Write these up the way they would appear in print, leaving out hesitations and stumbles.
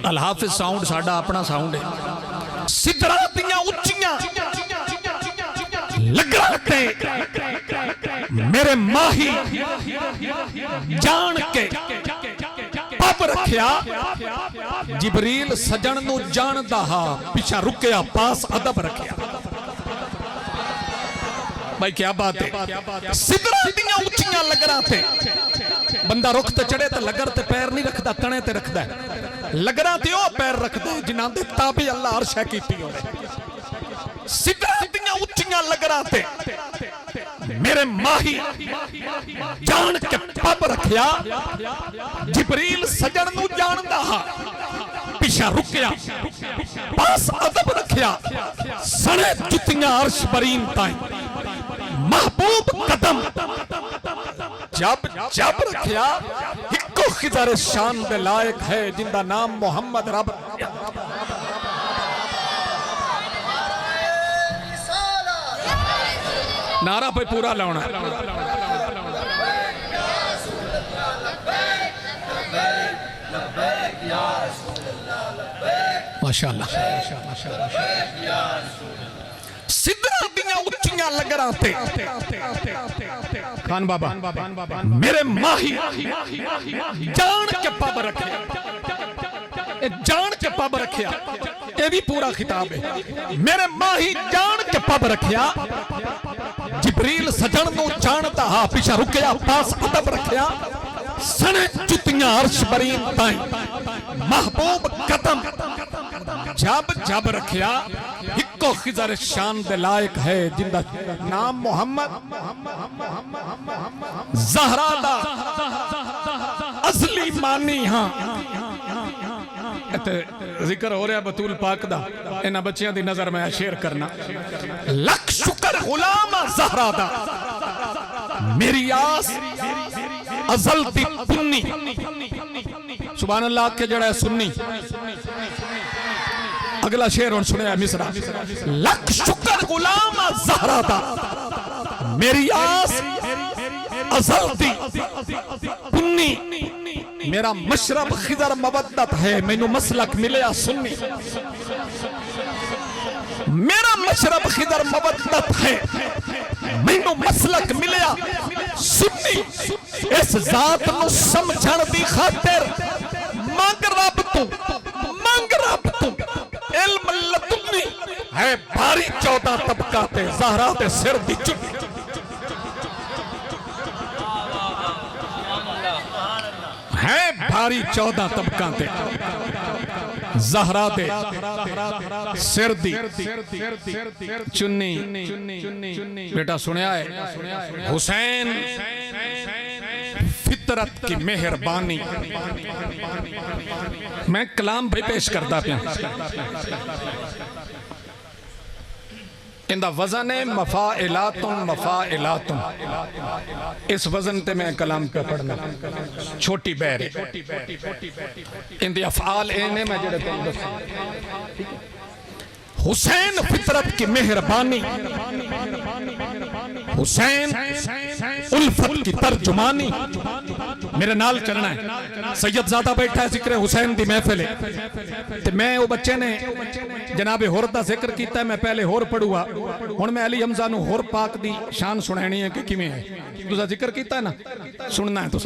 الحافظ sound ساڈا اپنا sound ہے سدرا دیاں اچیاں لگاتے میرے ماہی جان کے پب رکھیا جبریل سجن نو جان دہا پیچھا رکیا پاس ادب رکھیا بھائی کیا بات ہے سدرا دیاں اچیاں لگرا تھے بندہ رخ تے چڑھے تے لگر تے پیر نہیں رکھدا تنے تے رکھدا ہے لگرا تے او پیر رکھدا ہے جنہاں دے تابع اللہ عرش کیتی ہوے سدرا دیاں اچیاں لگرا تے میرے ماہی جان کے پب رکھیا جبریل سجن نو جاندا ہا پیچھا رکیا پاس ادب رکھیا سنے جتیاں عرش برین تائیں محبوب قدم جب رکھیا ہکو خضر شان دے لائق ہے جن دا نام محمد رب نعرہ پہ پورا لاؤنا ماشاءاللہ سدرا دیاں اچیاں لگرا تے خان بابا میرے ماہی جان کے پب رکھیا جان کے پب رکھیا یہ بھی پورا خطاب ہے میرے ماہی جان کے پب رکھیا جبریل سجن نو جانتا ہا پیچھا رکیا پاس ادب رکھیا سنے جتیاں عرش برین تائیں محبوب قدم جب رکھیا ہکو خضر شان دے لائق ہے جن دا نام محمد زہرا دا اصلی مانی ہاں ذکر ہو رہا بطول پاک دا انہاں بچیاں دی نظر میں شیئر کرنا لکھ شکر غلام زہرا دا میری آس ازل دی پنی سبحان اللہ کے جڑا ہے سنی اگلا شعر اور سنے ہے مصرع لکھ شکر غلام زہرا دا میری آس ازل دی پنی میرا مشرب خضر مودت ہے مینوں مسلک ملیا سنی میرا مشرب خضر مودت ہے مینوں مسلک ملیا سنی اس ذات نو سمجھن دی خاطر مانگ رب تو علم لدنی ہے بھاری 14 طبقات زہرا تے سر دی چنی ہے بھاری 14 طبقات زہرا دے سر دی چنی بیٹا سنیا ہے حسین فطرت کی مہربانی میں کلام بھی پیش کرتا پیا اندہ وزن مفائلاتن اس وزن تے میں کلام پہ پڑھنا چھوٹی بیر اندی افعال اینے میں جڑے تے حسین فطرت کی مہربانی حسین الفت کی ترجمانی میرے نال چلنا ہے سید زادہ بیٹھا ہے ذکر حسین دی محفل ہے تو میں وہ بچے نے جناب ہور دا ذکر کیتا ہے میں پہلے ہور پڑھوا ہون میں علی حمزہ نو ہور پاک دی شان سنہنی ہے کہ کیویں ہے تو ذکر کیتا ہے نا سننا ہے تو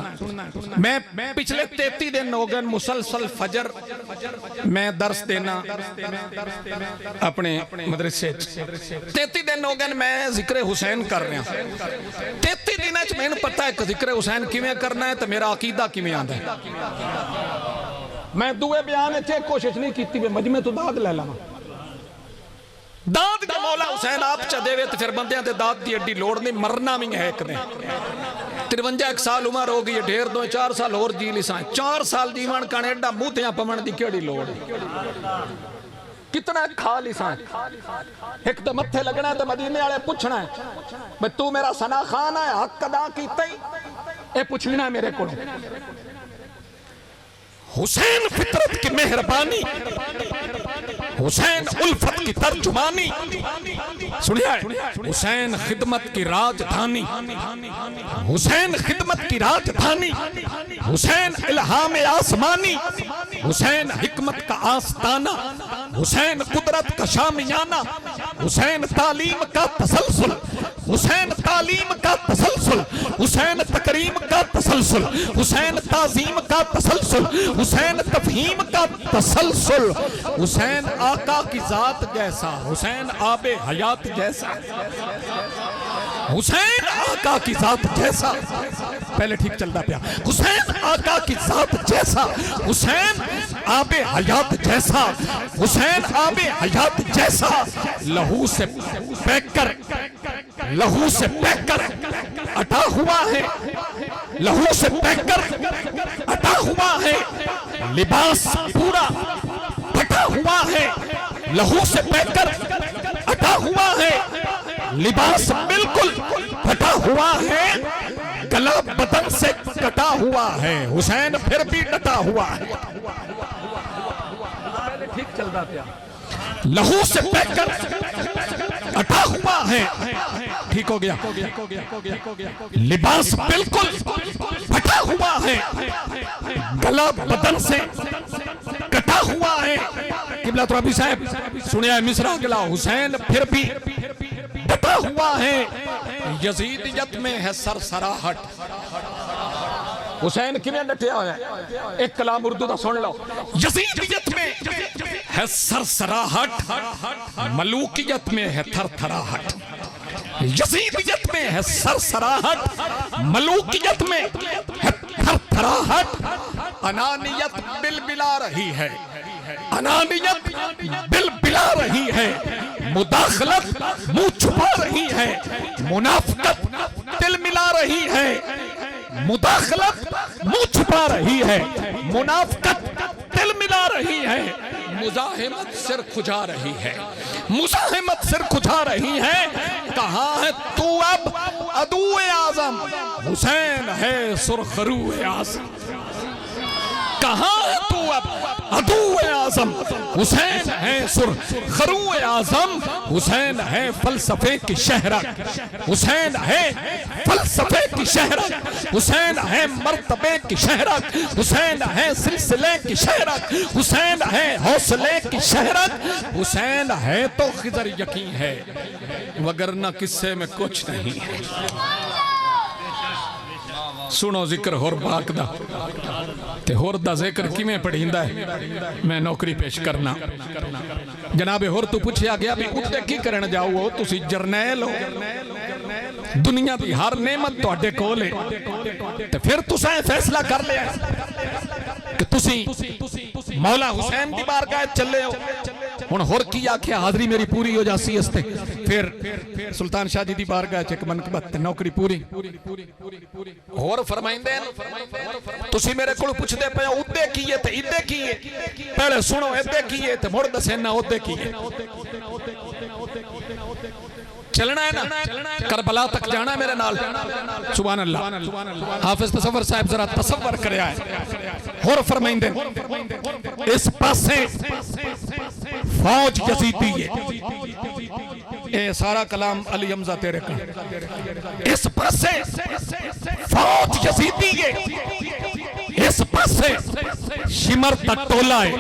میں پچھلے 33 دن ہو گئے مسلسل فجر میں درس دینا اپنے مدرسے 33 دن ہو گئے میں ذکر حسین کر رہے ہیں 33 دن اچھ میں نے پتہ ہے کہ ذکر حسین کیویں کرنا ہے تو میرا عقیدہ کیویں آندا ہے میں دوے بیان اچھے کوشش نہیں کیتی مجمع تو داد لے لاں داد کے مولا حسین آپ چا دے وے تو پھر بندیاں تے داد دی اڈی لوڑ نہیں مرنا بھی ہے ایک نے 53 سال عمر ہو گئی ڈھیر 4 سال اور جی لیساں 4 سال جیوان کانے ایڈا موتیاں پمن دی کیڑی لوڑ کتنا کھا لیساں ایک تو متھے لگنا ہے تو مدینے والے پوچھنا ہے بھئی تو میرا ثنا خان ہے حق ادا کیتا ہی اے پوچھنا ہے میرے کو حسین فطرت کی مہربانی حسین الفت کی ترجمانی سنیا ہے حسین خدمت کی راجدھانی حسین خدمت کی راجدھانی حسین الہام آسمانی حسین حکمت کا آستانہ، حسین قدرت کا شامیانہ، حسین تعلیم کا تسلسل، حسین تعلیم کا تسلسل، حسین تکریم کا تسلسل، حسین تعظیم کا تسلسل، حسین تفہیم کا تسلسل، حسین آقا کی ذات جیسا، حسین آب حیات جیسا، حسین آقا کی ذات جیسا، پہلے ٹھیک چلتا پیا، حسین آقا کی ذات جیسا، حسین آب حیات جیسا، حسین آب حیات جیسا، لہو سے پیک کر اٹا ہوا ہے، لہو سے پیک کر اٹا ہوا ہے، لباس پورا پھٹا ہوا ہے، لہو سے پیک کر اٹا ہوا ہے، لباس بالکل پھٹا ہوا ہے، گلا بدن سے کٹا ہوا ہے، حسین پھر بھی ڈٹا ہوا ہے، ٹھیک چلتا پیا، لہو سے پیک کر اٹا ہوا ہے، ٹھیک ہو گیا، لباس بالکل پھٹا ہوا ہے، گلا بدن سے کٹا ہوا ہے، قبلہ ترابی صاحب سنیا ہے مصرع گلا، حسین پھر بھی ڈٹا ہوا ہے، یزیدیت میں ہے سرسراہٹ، حسین کیویں ڈٹیا ہوا ہے، ایک کلام اردو دا سن لو، یزیدیت میں ہے سرسراہٹ، ملوکیت میں ہے تھر تھراہٹ، یزیدیت میں ہے سرسراہٹ، ملوکیت میں ہے تھر تھراہٹ، انانیت بل بلا رہی ہے، انانیت بل بلا رہی ہے، مداخلت منہ چھپا رہی ہے، منافقت دل ملا رہی ہے، مداخلت منہ چھپا رہی ہے، منافقت دل ملا رہی ہے، مزاحمت سر کھجا رہی ہے، مزاحمت سر کھجا رہی ہے، کہاں ہے تو اب عدو اعظم، حسین ہے سرخرو اعظم، کہاں ہے تو اب عدو اعظم، حسین ہے سرخرو اعظم، حسین ہے فلسفے کی شہرک، حسین ہے فلسفے کی شہرک، حسین ہے مرتبے کی شہرک، حسین ہے سلسلے کی شہرک، حسین ہے حوصلے کی شہرک، حسین ہے تو خضر یقین ہے وگرنہ قصے میں کچھ نہیں ہے، سنو ذکر ہور باق دا تے ہور دا ذکر کیویں پڑھیندا ہے، میں نوکری پیش کرنا، جناب ہور تو پوچھیا گیا بھی اٹھے کی کرن جاؤ ہو، تسی جرنیل ہو، دنیا دی ہر نعمت تواڈے کول ہے، تے پھر تساں فیصلہ کر لیا کہ تسی مولا حسین دی بارگاہ چلے ہو، ہن ہور کی آکھیا حاضری میری پوری ہو جاسی اس تے، پھر سلطان شاہ جی دی بارگاہ چ ایک منقبت نوکری پوری ہور فرمائندے تسی میرے کول پوچھدے پے اودے کیے تے ایدے کیے، پہلے سنو ایدے کیے تے مڑ دسینا اودے کیے، چلنا ہے نا، کربلا تک جانا ہے میرے نال، سبحان اللہ، حافظ تصور صاحب ذرا تصور کریا ہے، ہور فرمائندے اس پاسے فوج یزیدی ہے، اے سارا کلام علی حمزہ تیرے کا، اس پاسے فوج یزیدی ہے، اس پاسے شمر دا ٹولا ہے،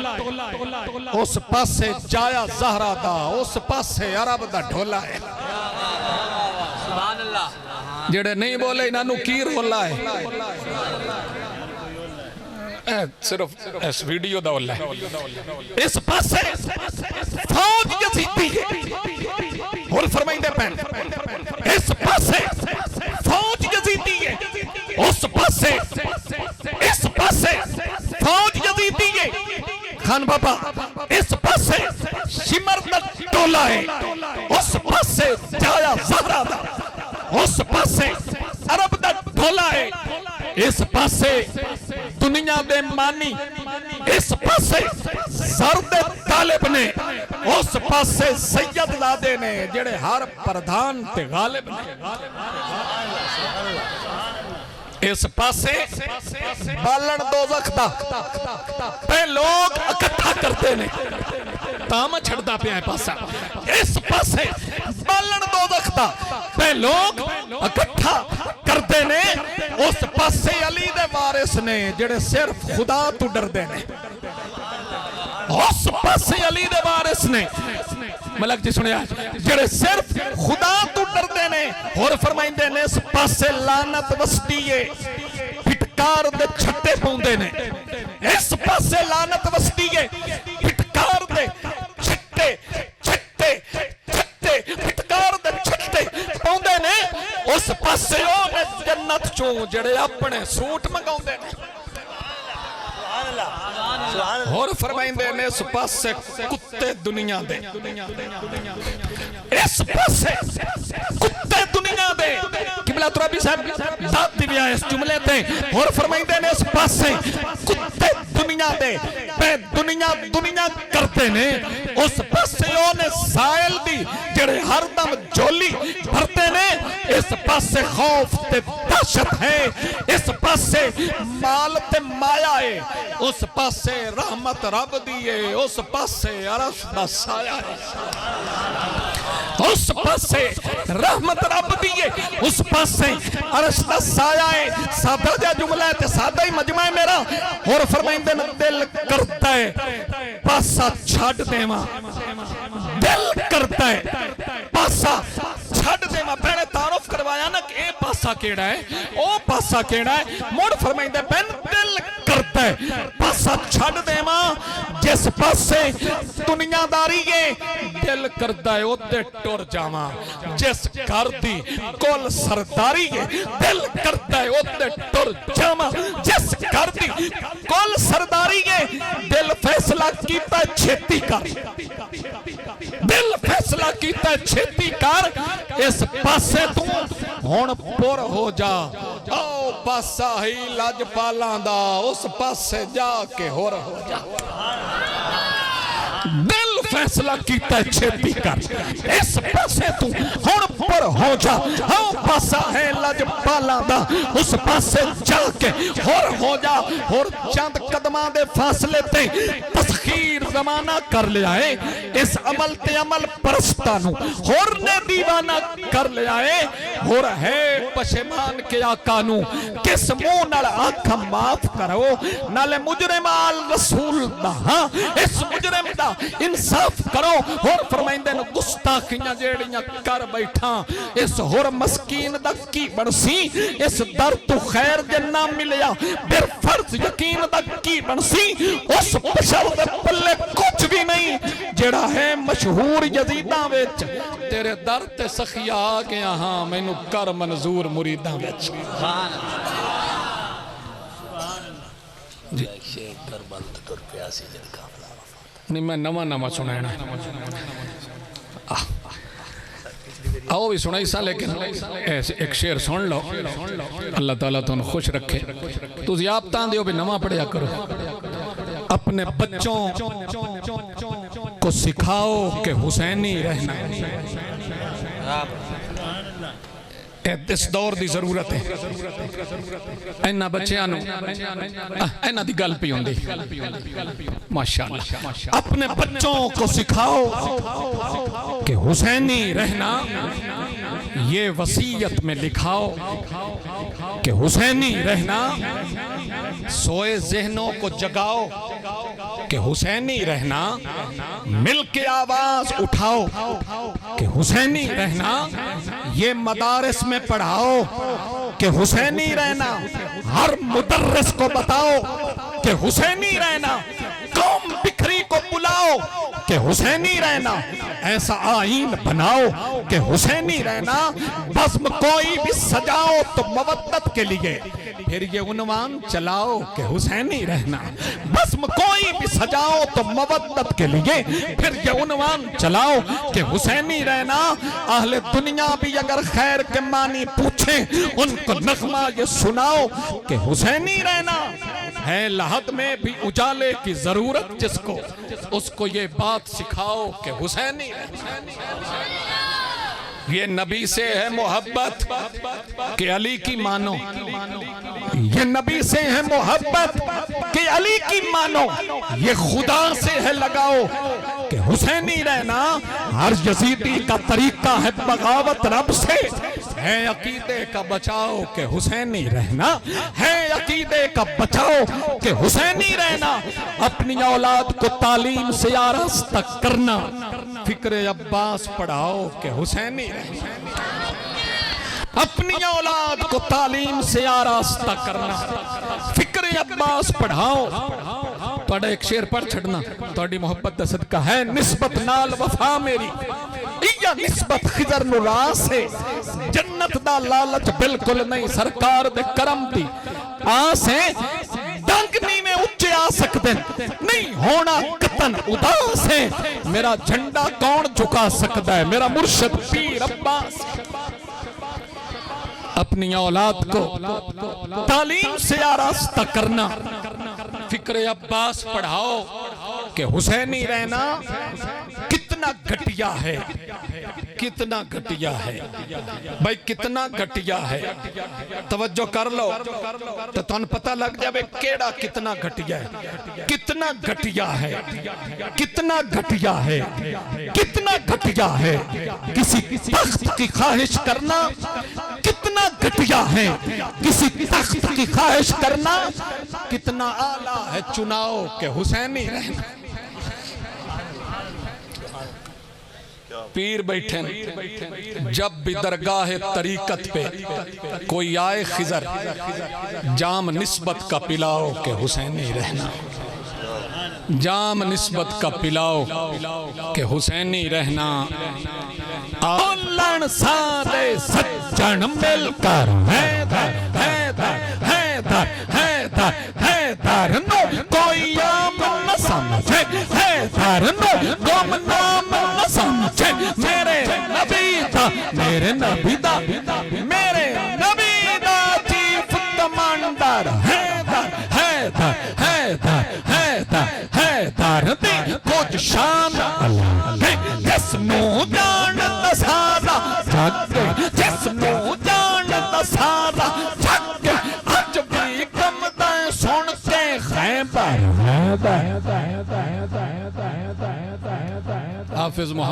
اس پاسے جایا زہرہ دا، اس پاسے عرب دا ڈھولا ہے، جڑے نہیں بولے انہوں کی رولا ہے، صرف اس ویڈیو دا اللہ ہے، اس پاسے فوج یزیدی ہے، اور فرمائندے پہن اس پاسے فوج یزیدی ہے، اس پاسے فوج یزیدی ہے، خان بابا اس پاسے شمر دا ٹولا ہے، اس پاسے جایا زہرہ دا، اس پاسے عرب دا ڈھولا ہے، اس پاسے دنیا دے مانی، اس پاسے زرد طالب نے، اس پاسے سید زادے نے جڑے ہر پردھان تے غالب نے، اس پاسے بالن دوزخ دا پہ لوگ اکٹھا کرتے نے، تام چھڑتا پہ ہے پاسا، اس پاسے بالن دوزخ دا پہ لوگ اکٹھا کرتے نے، اس پاسے علی دے وارث نے جڑے صرف خدا تو ڈر دے نے، اس پاسے علی دے وارث نے ملک جی سنیا جڑے صرف خدا تو ڈردے نے اور فرمائندے نے اس پاسے لعنت وسدی ہے پھٹکار دے چھٹے پوندے نے اس پاسے لعنت وسدی ہے پھٹکار دے چھٹے چھٹے چھٹے پھٹکار دے چھٹے پوندے نے اس پاسے او نے جنت چوں جڑے اپنے سوٹ منگاوندے نے اور فرمائندے نے اس پاسے کتے دنیا دے اس پاسے کتے دنیا دے قبلہ ترابی صاحب ذات بھی آئے اس جملے دے اور فرمائندے نے اس پاسے کتے دنیا دے پہ دنیا کرتے نے اس پاسے اونے سائل دی جڑے ہر دم جولی بھرتے نے اس پاسے خوف تے دہشت ہے اس پاسے مال تے مایا ہے اس پاسے رحمت رب دیئے اس پاسے عرش دا سایہ ہے اس پاسے رحمت رب دیئے اس پاسے عرش دا سایہ ہے سادہ جا جملہ ہے تے سادہ ہی مجمع ہے میرا اور فرمائندے نے دل کرتا ہے پاسا چھاڑ دے ماں دل کرتا ہے پاسا چھاڑ دے ماں پہنے تعارف کروایا نا کہ اے پاسا کیڑا ہے او پاسا کیڑا ہے موڑ فرمائندے پہن دل کرتا ہے پاسا چھاڑ دے ماں جس پاسے دنیا داری ہے دل کرتا ہے او دے ٹور جاما جس گھر دی کول سرداری ہے دل کرتا ہے او دے ٹور جاما جس گھر دی کول سرداری ہے دل فیصلہ کیتا ہے چھیتی کر دل فیصلہ کیتا ہے چھیتی کر اس پاسے تو ہون پور ہو جا او پاسا ہی لاج پالان دا اس پاسے جا کے ہور ہو جا دل فیصلہ کیتا ہے چھیتی کر اس پاسے تو ہون پر ہو جا او پاسا ہے لاج پالان دا اس پاسے جا کے ہو جا اور چند قدمان دے فاصلے تے تسخیر زمانہ کر لے آئے اس عمل تے عمل پرستانو اور نے دیوانہ کر لے آئے اور ہے پشمان کے آقانو کس مونر آنکھا معاف کرو نالے مجرم آل رسول دا ہاں اس مجرم دا انصاف کرو اور فرمائندے نے گستاخیاں جیڑیاں کر بیٹھاں اس ہور مسکین دا کی بنسی اس در تو خیر جنہ ملیا بیر فرض یقین دا کی بنسی اس پشل دے پلے کچھ بھی نہیں جیڑا ہے مشہور یزیداں ویچ تیرے در تے سخی آگیا ہاں میں نو کر منظور مریداں ویچ جی نہیں میں نمہ سنائنا آؤ بھی سنائی سا لیکن ایسے ایک شعر سن لو اللہ تعالیٰ تو ان خوش رکھے تو زیابتان دیو بھی نمہ پڑھیا کرو اپنے بچوں کو سکھاؤ کہ حسینی رہنا اس دور دی ضرورت ہے اینا بچیانو اینا دی گل پی ہوندی ماشاءاللہ اپنے بچوں کو سکھاؤ کہ حسینی رہنا یہ وصیت میں لکھاؤ کہ حسینی رہنا سوئے ذہنوں کو جگاؤ کہ حسینی رہنا مل کے آواز اٹھاؤ کہ حسینی رہنا یہ مدارس میں پڑھاؤ کہ حسینی رہنا ہر مدرس کو بتاؤ کہ حسینی رہنا قوم بکھری کو بلاؤ کہ حسینی رہنا ایسا آئین بناؤ کہ حسینی رہنا بزم کوئی بھی سجاؤ تو مودت کے لیے پھر یہ عنوان چلاؤ کہ حسینی رہنا بزم کوئی بھی سجاؤ تو مودت کے لیے پھر یہ عنوان چلاؤ کہ حسینی رہنا اہل دنیا بھی اگر خیر کے معنی پوچھیں ان کو نغمہ یہ سناؤ کہ حسینی رہنا ہے لحد میں بھی اجالے کی ضرورت جس کو اس کو یہ بات سکھاؤ کہ حسینی یہ نبی سے ہے محبت کہ علی کی مانو یہ نبی سے ہے محبت کہ علی کی مانو یہ خدا سے ہے لگاؤ کہ حسینی رہنا ہر یزیدی کا طریقہ ہے بغاوت رب سے ہے عقیدے کا بچاؤ کہ حسینی رہنا ہے عقیدے کا بچاؤ کہ حسینی رہنا اپنی اولاد کو تعلیم سے آراستہ کرنا فکر عباس پڑھاؤ کہ حسینی رہنا اپنی اولاد کو تعلیم سے آراستہ کرنا فکر عباس پڑھاؤ توڑا ایک شیر پڑھ چھڑنا توڑی محبت دا صدقہ ہے نسبت نال وفا میری یا نسبت خضر نراس ہے جنت دا لالچ بالکل نہیں سرکار دے کرم دی آس ہے ڈنگنی میں اچھے آ سکتے نہیں ہونا قطن اداس ہے میرا جھنڈا کون جھکا سکتا ہے میرا مرشد پیر عباس اپنی اولاد کو تعلیم سے آراستہ کرنا فکر عباس پڑھاؤ کہ حسینی رہنا کتنا گھٹیا ہے کتنا گھٹیا ہے بھائی کتنا گھٹیا ہے توجہ کر لو تو تمہیں پتہ لگ جائے کیڑا کتنا گھٹیا ہے کتنا گھٹیا ہے کتنا گھٹیا ہے کتنا گھٹیا ہے کسی تخت کی خواہش کرنا کتنا گھٹیا ہے کسی تخت کی خواہش کرنا کتنا اعلیٰ ہے چناؤ کہ حسینی رہنا پیر بیٹھیں جب بھی درگاہ طریقت پہ کوئی آئے خضر جام نسبت کا پلاؤ کہ حسینی رہنا جام نسبت کا پلاؤ کہ حسینی رہنا آلن سارے سجن مل کر حیدر حیدر حیدر حیدر حیدر نو کوئی عام نہ سمجھے حیدر نو گم نام نہ سمجھے میرے نبی دا میرے نبی دا میرے نبی دا چیف کمانڈر حیدر حیدر حیدر حیدر حیدر دی کچھ شان ہے جس نو جانتا سارا جھگ جس نو جانتا سارا جھگ اج بھی کم دیں سن کے خیبر حافظ محمد